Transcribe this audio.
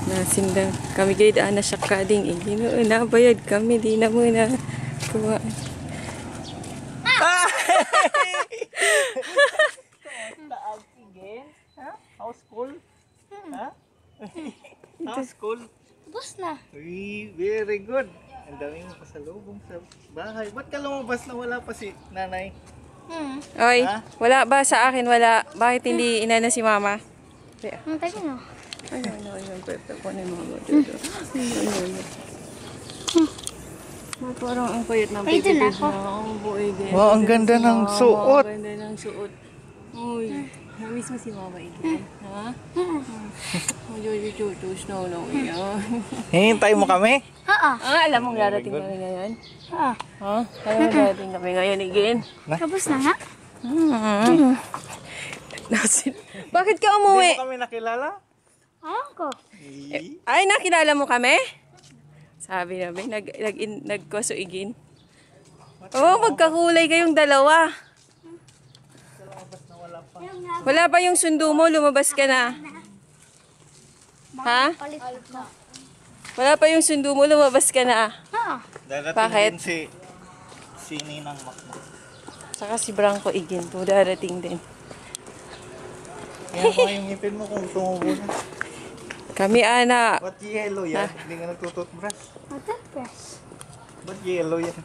Nasindang kami gay daan na siya kading igino na bayad kami di na muna kuha. How's school? Ha? How's school? Tapos na. Uy, very good. Ang dami mo pasalubong sa bahay. Ba't ka lumabas na wala pa si nanay? Oy, Ha? wala ba sa akin wala? Bakit hindi inana si mama? Kaya. Ang tayo no. Ano, pwede ko na mama. Parang ang payat ng Ay, dun pipipis ako. na ako. Boy, Wow, ang ganda ng suot. Ang ganda ng suot. Uy, namiss mo si mama again. Ha? Snow, yan. Hihintay mo kami? Oo. Alam mong darating kami ngayon? Oo. Ha? Alam mo darating kami ngayon again? Tapos na nga. Bakit ka Hindi umuwi? mo kami nakilala? Alam ko. Ay, nakilala mo kami? Sabi namin, nagkasuigin. Oo, magkakulay kayong dalawa. Wala pa yung sundo mo, lumabas ka na. Ha? Palit na. Wala pa yung sundo mo, lumabas ka na. Oo. Darating Bakit? din si Ninang Makma. Saka si Branco Igin po, darating din. Kaya mo yung ngipin mo kung tumubo na. Kami, ana. Ba't yellow yan? Hindi nga nagtututbrush. Matapos. Ba't yellow yan?